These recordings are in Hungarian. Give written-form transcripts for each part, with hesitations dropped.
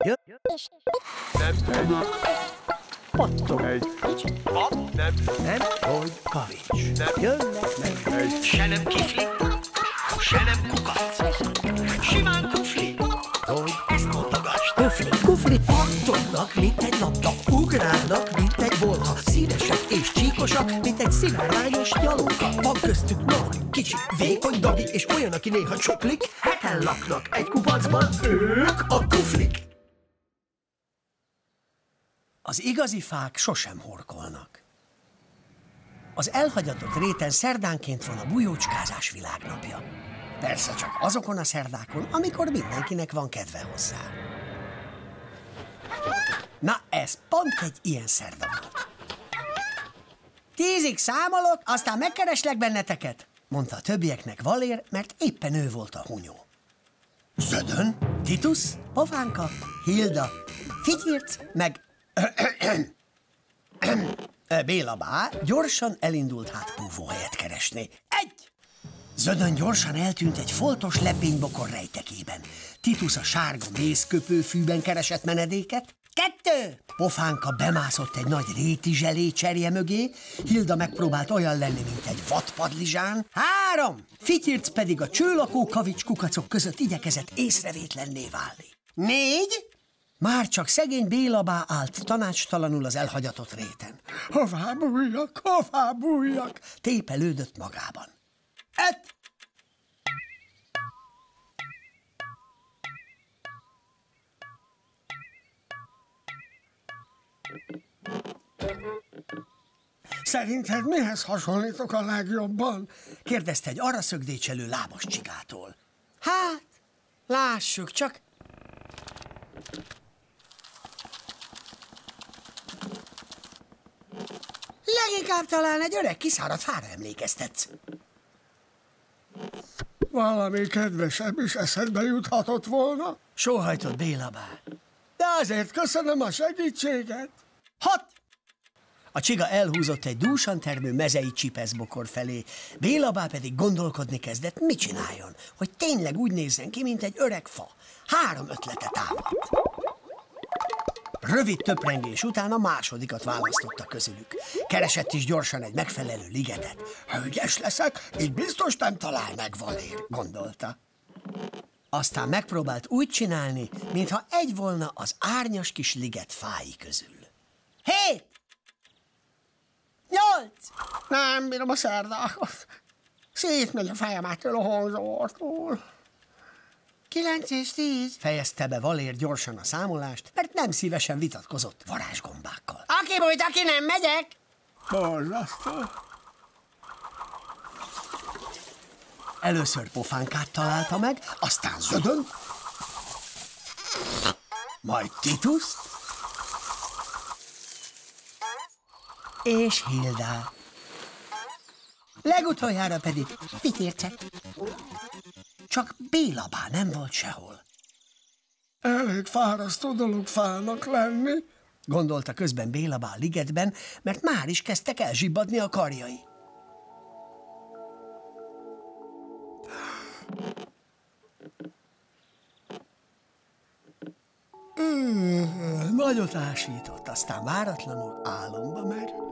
Nem. Pattog. Nem. Hogy kavics. Jönnek meg. Se nem kifli, se nem kukac. Simán kufli, Hogy ezt mondogasd. kufli. Pattognak, mint egy labda. Ugrálnak, mint egy bolha. Színesek és csíkosak, mint egy szivárványos nyalóka. Van köztük nagy, kicsi, vékony Dagi, és olyan, aki néha csoklik. Heten laknak egy kupacban, ők a kuflik. Az igazi fák sosem horkolnak. Az elhagyatott réten szerdánként van a bujócskázás világnapja. Persze csak azokon a szerdákon, amikor mindenkinek van kedve hozzá. Na, ez pont egy ilyen szerda volt. 10-ig számolok, aztán megkereslek benneteket, mondta a többieknek Valér, mert éppen ő volt a hunyó. Zödön, Titus, Pofánka, Hilda, Fityirc, meg Béla bá gyorsan elindult hátbúvóhelyet keresni. 1! Zödön gyorsan eltűnt egy foltos lepénybokor rejtekében. Titus a sárga mézköpőfűben keresett menedéket. 2! Pofánka bemászott egy nagy rétizselé cserje mögé, Hilda megpróbált olyan lenni, mint egy vadpadlizsán. 3! Fityirc pedig a csőlakó kavics kukacok között igyekezett észrevétlenné válni. 4! Már csak szegény Béla bá állt tanácstalanul az elhagyatott réten. Hová bújjak, tépelődött magában. 5! Szerinted mihez hasonlítok a legjobban? Kérdezte egy arra szögdécselő lábas csigától. Hát, lássuk csak. Leginkább talán egy öreg kiszáradt fára emlékeztetsz. Valami kedvesebb is eszedbe juthatott volna, sóhajtott Béla bá. De azért köszönöm a segítséget. 6! A csiga elhúzott egy dúsan termő mezei csipeszbokor felé, Béla bá pedig gondolkodni kezdett, mit csináljon, hogy tényleg úgy nézzen ki, mint egy öreg fa. 3 ötlete támadt. Rövid töprengés után a másodikat választotta közülük. Keresett is gyorsan egy megfelelő ligetet. Ha ügyes leszek, így biztos nem talál meg Valér, gondolta. Aztán megpróbált úgy csinálni, mintha egy volna az árnyas kis liget fái közül. 7! 8! Nem bírom a szerdákat. Szétmegy a fejem ettől a hangzavartól. 9 és 10, fejezte be Valér gyorsan a számolást, mert nem szívesen vitatkozott varázsgombákkal. Aki bújt, aki nem, megyek! Borzasztó. Először Pofánkát találta meg, aztán Zödön, majd Tituszt, és Hildát. Legutoljára pedig Fityircet. Csak Béla bá nem volt sehol. Elég fárasztó dolog fának lenni, gondolta közben Béla bá a ligetben, mert már is kezdtek elzsibbadni a karjai. Nagyot ásított, aztán váratlanul álomba merült.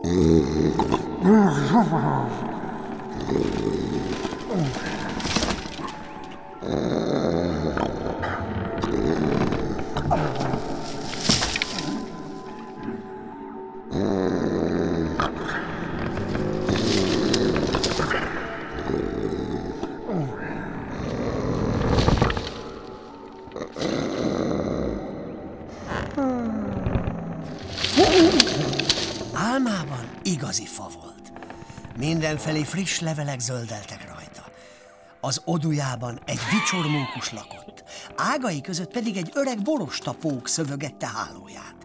Álmában igazi fa volt. Mindenfelé friss levelek zöldeltek rajta. Az odujában egy vicsormókus lakott, ágai között pedig egy öreg borostapók szövögette hálóját.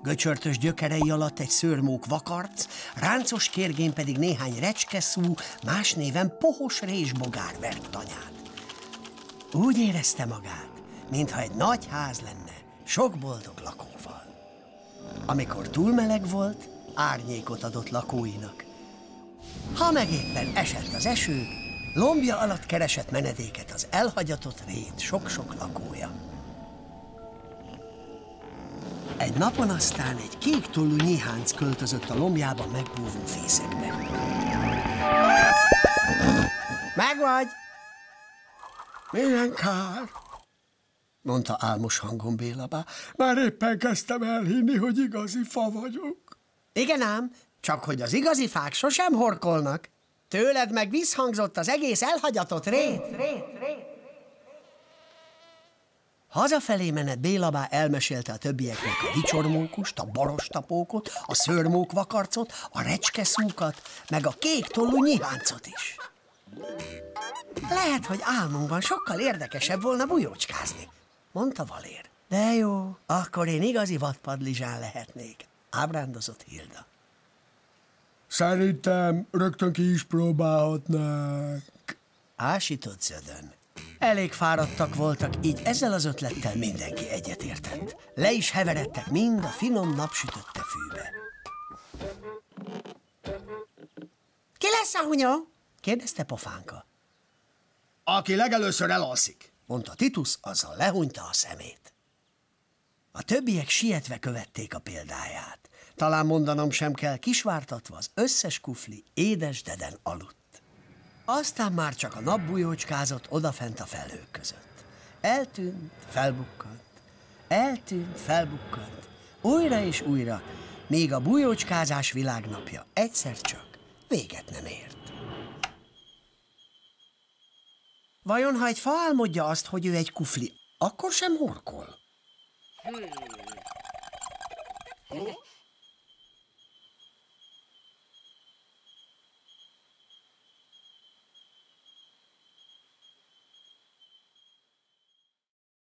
Göcsörtös gyökerei alatt egy szőrmók vakarc, ráncos kérgén pedig néhány recskeszú, más néven pohos résbogár vert tanyát. Úgy érezte magát, mintha egy nagy ház lenne, sok boldog lakóval. Amikor túl meleg volt, árnyékot adott lakóinak. Ha meg éppen esett az eső, lombja alatt keresett menedéket az elhagyatott rét sok-sok lakója. Egy napon aztán egy kéktollú nyihánc költözött a lombjában megbúvó fészekbe. Megvagy! Milyen kár, mondta álmos hangon Bélabá. Már éppen kezdtem elhinni, hogy igazi fa vagyok. Igen ám, csak hogy az igazi fák sosem horkolnak. Tőled meg visszhangzott az egész elhagyatott rét. Hazafelé menet Bélabá elmesélte a többieknek a vicsormókust, a barostapókot, a szőrmókvakarcot, a recskeszúkat, meg a kéktollú nyiháncot is. Lehet, hogy álmunkban sokkal érdekesebb volna bujócskázni, mondta Valér. De jó, akkor én igazi vadpadlizsán lehetnék, ábrándozott Hilda. Szerintem rögtön ki is próbálhatnánk, ásított Zödön. Elég fáradtak voltak, így ezzel az ötlettel mindenki egyetértett. Le is heveredtek mind a finom napsütötte fűbe. Ki lesz a hunyó? kérdezte Pofánka. Aki legelőször elalszik, mondta Titus, azzal lehúnyta a szemét. A többiek sietve követték a példáját. Talán mondanom sem kell, kisvártatva az összes kufli édes deden aludt. Aztán már csak a nap bujócskázott odafent a felhők között. Eltűnt, felbukkant, eltűnt, felbukkant, újra és újra, míg a bujócskázás világnapja egyszer csak véget nem ért. Vajon, ha egy fa álmodja azt, hogy ő egy kufli, akkor sem horkol?